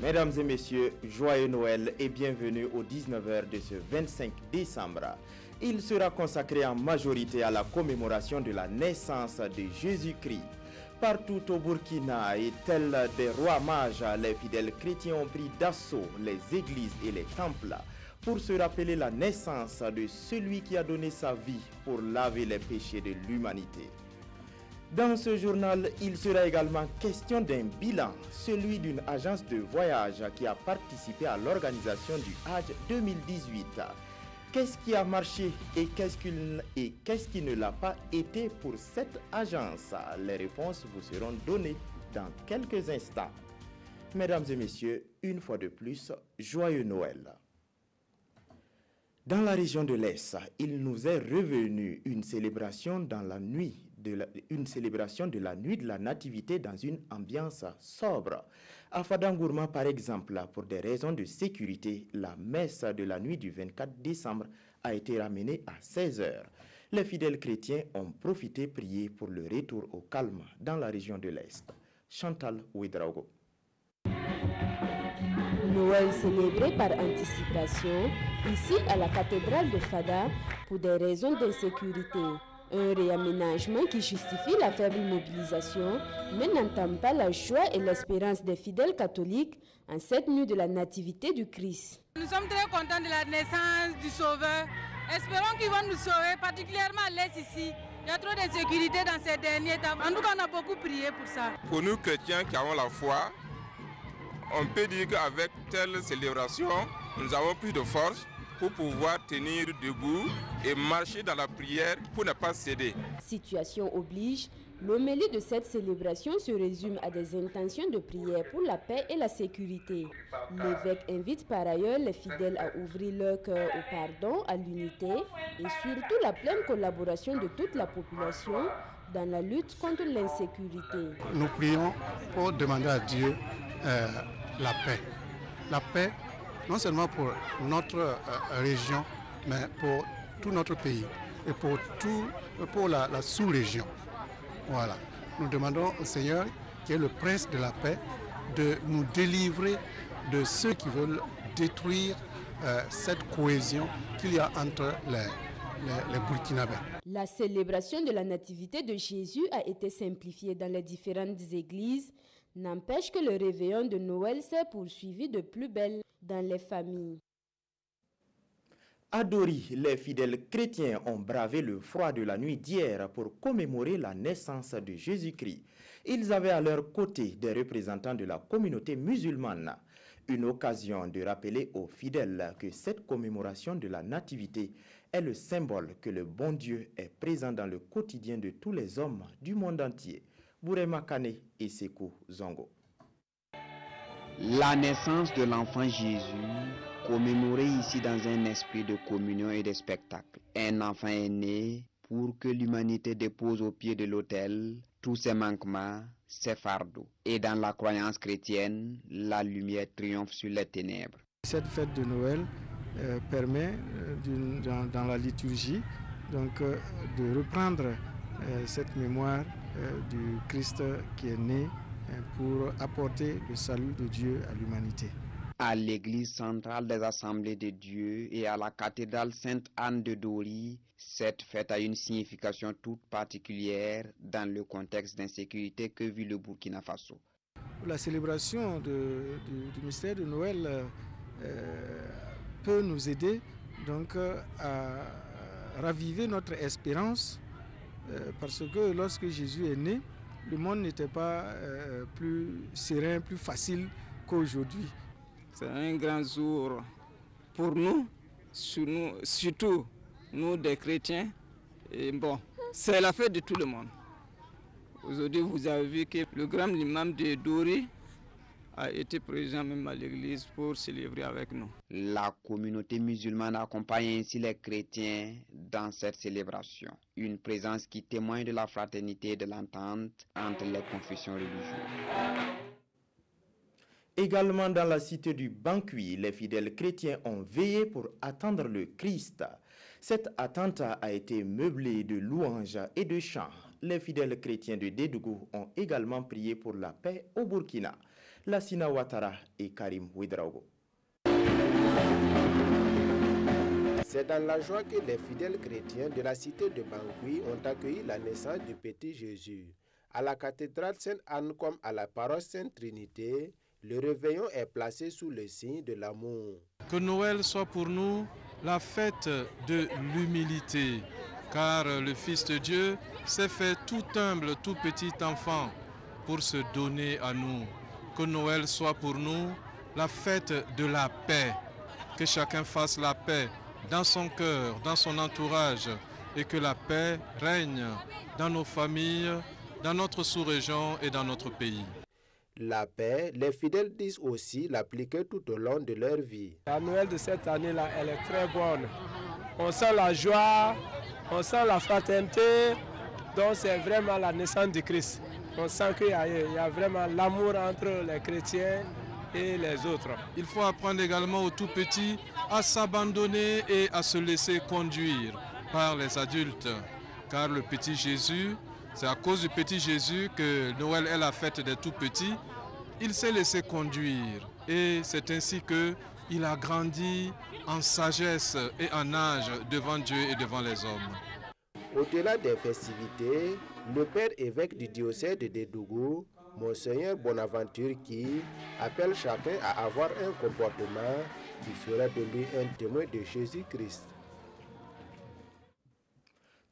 Mesdames et messieurs, joyeux Noël et bienvenue aux 19h de ce 25 décembre. Il sera consacré en majorité à la commémoration de la naissance de Jésus-Christ. Partout au Burkina et tels des rois mages, les fidèles chrétiens ont pris d'assaut les églises et les temples pour se rappeler la naissance de celui qui a donné sa vie pour laver les péchés de l'humanité. Dans ce journal, il sera également question d'un bilan, celui d'une agence de voyage qui a participé à l'organisation du Hajj 2018. Qu'est-ce qui a marché et qu'est-ce qui ne l'a pas été pour cette agence? Les réponses vous seront données dans quelques instants. Mesdames et messieurs, une fois de plus, joyeux Noël. Dans la région de l'Est, il nous est revenu une célébration de la nuit de la Nativité dans une ambiance sobre. À Fadangourma, par exemple, pour des raisons de sécurité, la messe de la nuit du 24 décembre a été ramenée à 16h. Les fidèles chrétiens ont profité prier pour le retour au calme dans la région de l'Est. Chantal Ouedraogo. Noël célébré par anticipation, ici à la cathédrale de Fada, pour des raisons d'insécurité. Un réaménagement qui justifie la faible mobilisation, mais n'entame pas la joie et l'espérance des fidèles catholiques en cette nuit de la nativité du Christ. Nous sommes très contents de la naissance du Sauveur. Espérons qu'il va nous sauver, particulièrement à l'Est ici. Il y a trop d'insécurité dans ces derniers temps. En tout cas, on a beaucoup prié pour ça. Pour nous chrétiens qui avons la foi, on peut dire qu'avec telle célébration, nous avons plus de force pour pouvoir tenir debout et marcher dans la prière pour ne pas céder. Situation oblige, l'homélie de cette célébration se résume à des intentions de prière pour la paix et la sécurité. L'évêque invite par ailleurs les fidèles à ouvrir leur cœur au pardon, à l'unité et surtout la pleine collaboration de toute la population dans la lutte contre l'insécurité. Nous prions pour demander à Dieu la paix. La paix, non seulement pour notre région, mais pour tout notre pays et pour la sous-région. Voilà. Nous demandons au Seigneur, qui est le prince de la paix, de nous délivrer de ceux qui veulent détruire cette cohésion qu'il y a entre les Burkinabés. La célébration de la nativité de Jésus a été simplifiée dans les différentes églises. N'empêche que le réveillon de Noël s'est poursuivi de plus belle dans les familles. À Dori, les fidèles chrétiens ont bravé le froid de la nuit d'hier pour commémorer la naissance de Jésus-Christ. Ils avaient à leur côté des représentants de la communauté musulmane. Une occasion de rappeler aux fidèles que cette commémoration de la nativité est le symbole que le bon Dieu est présent dans le quotidien de tous les hommes du monde entier. Bourema Kane et Sekou Zongo. La naissance de l'enfant Jésus, commémorée ici dans un esprit de communion et de spectacle. Un enfant est né pour que l'humanité dépose au pied de l'autel tous ses manquements, ses fardeaux. Et dans la croyance chrétienne, la lumière triomphe sur les ténèbres. Cette fête de Noël permet, dans la liturgie, donc, de reprendre cette mémoire du Christ qui est né pour apporter le salut de Dieu à l'humanité. À l'église centrale des Assemblées de Dieu et à la cathédrale Sainte-Anne de Dori, cette fête a une signification toute particulière dans le contexte d'insécurité que vit le Burkina Faso. La célébration du mystère de Noël peut nous aider donc à raviver notre espérance parce que lorsque Jésus est né, le monde n'était pas plus serein, plus facile qu'aujourd'hui. C'est un grand jour pour nous, surtout nous des chrétiens. Et bon, c'est la fête de tout le monde. Aujourd'hui, vous avez vu que le grand imam de Dori a été présent même à l'église pour célébrer avec nous. La communauté musulmane accompagne ainsi les chrétiens dans cette célébration. Une présence qui témoigne de la fraternité et de l'entente entre les confessions religieuses. Également dans la cité du Bankui, les fidèles chrétiens ont veillé pour attendre le Christ. Cette attente a été meublée de louanges et de chants. Les fidèles chrétiens de Dédougou ont également prié pour la paix au Burkina. Lassina Ouattara et Karim Ouedraogo. C'est dans la joie que les fidèles chrétiens de la cité de Bangui ont accueilli la naissance du petit Jésus. À la cathédrale Sainte-Anne comme à la paroisse Sainte-Trinité, le réveillon est placé sous le signe de l'amour. Que Noël soit pour nous la fête de l'humilité, car le Fils de Dieu s'est fait tout humble, tout petit enfant pour se donner à nous. Que Noël soit pour nous la fête de la paix, que chacun fasse la paix dans son cœur, dans son entourage, et que la paix règne dans nos familles, dans notre sous-région et dans notre pays. La paix, les fidèles disent aussi l'appliquer tout au long de leur vie. La Noël de cette année-là, elle est très bonne. On sent la joie, on sent la fraternité, donc c'est vraiment la naissance de Christ. On sent qu'il y a vraiment l'amour entre les chrétiens et les autres. Il faut apprendre également aux tout petits à s'abandonner et à se laisser conduire par les adultes. Car le petit Jésus, c'est à cause du petit Jésus que Noël est la fête des tout petits. Il s'est laissé conduire et c'est ainsi qu'il a grandi en sagesse et en âge devant Dieu et devant les hommes. Au-delà des festivités, le père évêque du diocèse de Dédougou, Monseigneur Bonaventure Ki, appelle chacun à avoir un comportement qui fera de lui un témoin de Jésus-Christ.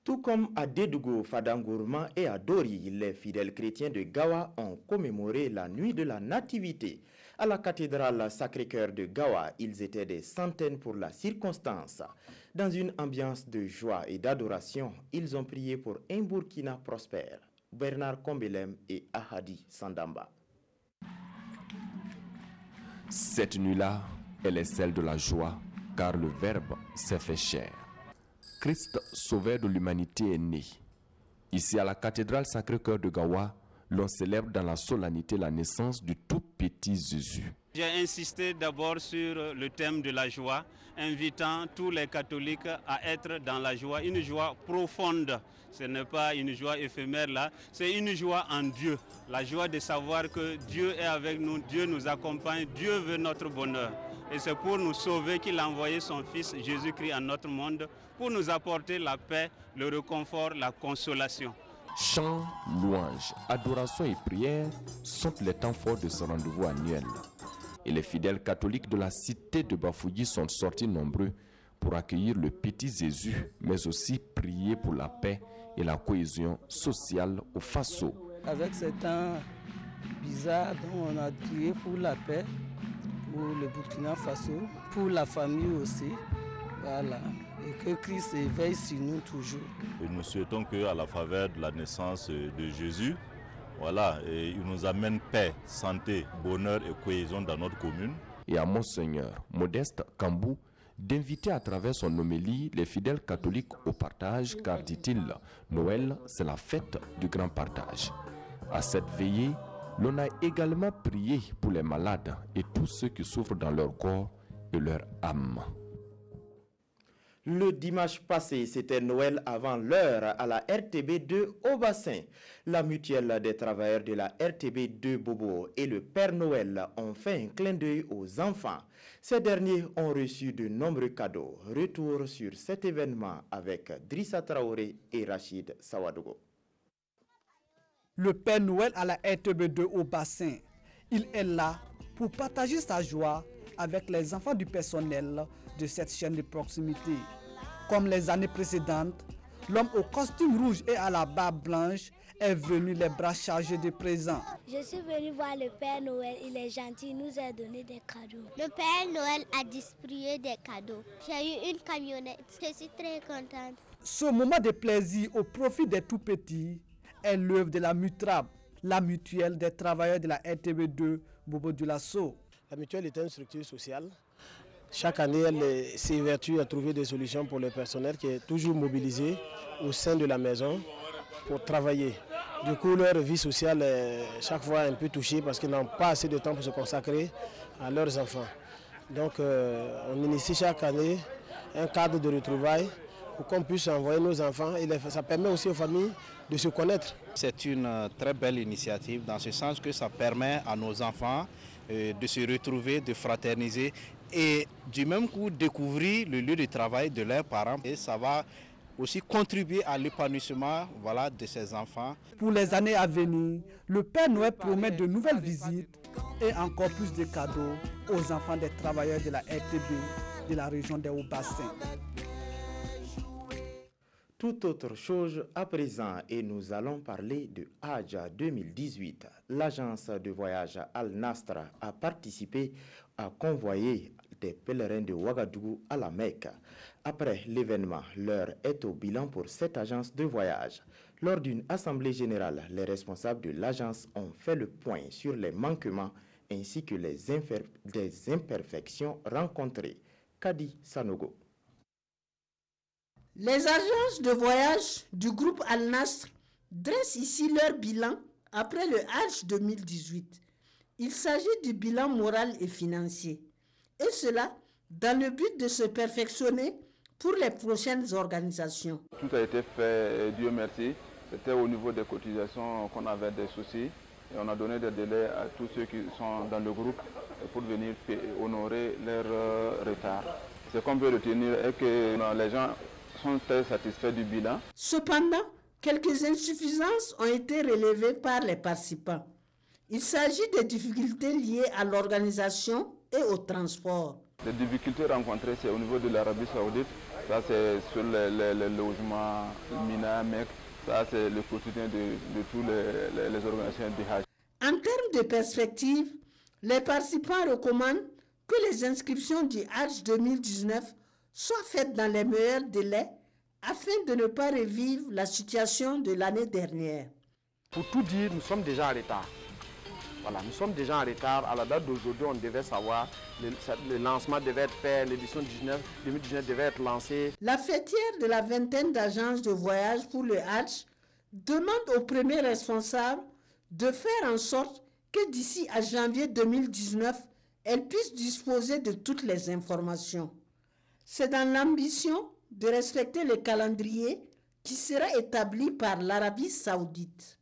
Tout comme à Dédougou, Fadangourma et à Dori, les fidèles chrétiens de Gawa ont commémoré la nuit de la Nativité. À la cathédrale Sacré-Cœur de Gawa, ils étaient des centaines pour la circonstance. Dans une ambiance de joie et d'adoration, ils ont prié pour un Burkina prospère. Bernard Kombelem et Ahadi Sandamba. Cette nuit-là, elle est celle de la joie, car le Verbe s'est fait chair. Christ, sauveur de l'humanité, est né. Ici, à la cathédrale Sacré-Cœur de Gawa, l'on célèbre dans la solennité la naissance du tout petit Jésus. J'ai insisté d'abord sur le thème de la joie, invitant tous les catholiques à être dans la joie, une joie profonde. Ce n'est pas une joie éphémère là, c'est une joie en Dieu. La joie de savoir que Dieu est avec nous, Dieu nous accompagne, Dieu veut notre bonheur. Et c'est pour nous sauver qu'il a envoyé son Fils Jésus-Christ en notre monde, pour nous apporter la paix, le réconfort, la consolation. Chants, louanges, adoration et prières sont les temps forts de ce rendez-vous annuel. Et les fidèles catholiques de la cité de Bafouilly sont sortis nombreux pour accueillir le petit Jésus, mais aussi prier pour la paix et la cohésion sociale au Faso. Avec ce temps bizarre dont on a prié pour la paix, pour le Burkina Faso, pour la famille aussi, voilà. Et que Christ éveille sur nous toujours. Et nous souhaitons qu'à la faveur de la naissance de Jésus, voilà, et il nous amène paix, santé, bonheur et cohésion dans notre commune. Et à Monseigneur Modeste Kambou d'inviter à travers son homélie les fidèles catholiques au partage, car, dit-il, Noël, c'est la fête du grand partage. À cette veillée, l'on a également prié pour les malades et tous ceux qui souffrent dans leur corps et leur âme. Le dimanche passé, c'était Noël avant l'heure à la RTB2 au bassin. La mutuelle des travailleurs de la RTB2 Bobo et le Père Noël ont fait un clin d'œil aux enfants. Ces derniers ont reçu de nombreux cadeaux. Retour sur cet événement avec Drissa Traoré et Rachid Sawadogo. Le Père Noël à la RTB2 au bassin. Il est là pour partager sa joie avec les enfants du personnel de cette chaîne de proximité. Comme les années précédentes, l'homme au costume rouge et à la barbe blanche est venu les bras chargés de présents. Je suis venu voir le Père Noël, il est gentil, il nous a donné des cadeaux. Le Père Noël a distribué des cadeaux. J'ai eu une camionnette, je suis très contente. Ce moment de plaisir au profit des tout-petits est l'œuvre de la MUTRAB, la mutuelle des travailleurs de la RTB2 Bobo Dioulasso. La mutuelle est une structure sociale. Chaque année, elle s'évertue à trouver des solutions pour le personnel qui est toujours mobilisé au sein de la maison pour travailler. Du coup, leur vie sociale est chaque fois un peu touchée parce qu'ils n'ont pas assez de temps pour se consacrer à leurs enfants. Donc, on initie chaque année un cadre de retrouvailles pour qu'on puisse envoyer nos enfants et ça permet aussi aux familles de se connaître. C'est une très belle initiative dans ce sens que ça permet à nos enfants de se retrouver, de fraterniser et du même coup découvrir le lieu de travail de leurs parents. Et ça va aussi contribuer à l'épanouissement de ces enfants. Pour les années à venir, le Père Noël promet de nouvelles visites et encore plus de cadeaux aux enfants des travailleurs de la RTB de la région des Hauts-Bassins. Tout autre chose à présent et nous allons parler de Hajj 2018. L'agence de voyage Al Nasr a participé à convoyer des pèlerins de Ouagadougou à la Mecque. Après l'événement, l'heure est au bilan pour cette agence de voyage. Lors d'une assemblée générale, les responsables de l'agence ont fait le point sur les manquements ainsi que les imperfections rencontrées. Kadi Sanogo. Les agences de voyage du groupe Al Nasr dressent ici leur bilan après le Hajj 2018. Il s'agit du bilan moral et financier. Et cela dans le but de se perfectionner pour les prochaines organisations. Tout a été fait, Dieu merci. C'était au niveau des cotisations qu'on avait des soucis. Et on a donné des délais à tous ceux qui sont dans le groupe pour venir honorer leur retard. Ce qu'on veut retenir est que les gens sont très satisfaits du bilan. Cependant, quelques insuffisances ont été relevées par les participants. Il s'agit des difficultés liées à l'organisation et au transport. Les difficultés rencontrées, c'est au niveau de l'Arabie Saoudite. Ça, c'est sur les logements Mina, Mecque. Ça, c'est le quotidien de toutes les organisations du Hajj. En termes de perspective, les participants recommandent que les inscriptions du Hajj 2019 soient faites dans les meilleurs délais afin de ne pas revivre la situation de l'année dernière. Pour tout dire, nous sommes déjà en retard. Voilà, nous sommes déjà en retard. À la date d'aujourd'hui, on devait savoir, le lancement devait être fait, l'édition 2019 devait être lancée. La fêtière de la vingtaine d'agences de voyage pour le Hajj demande aux premiers responsables de faire en sorte que d'ici à janvier 2019, elle puisse disposer de toutes les informations. C'est dans l'ambition de respecter le calendrier qui sera établi par l'Arabie Saoudite.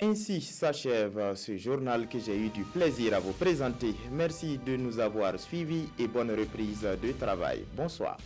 Ainsi s'achève ce journal que j'ai eu du plaisir à vous présenter. Merci de nous avoir suivis et bonne reprise de travail. Bonsoir.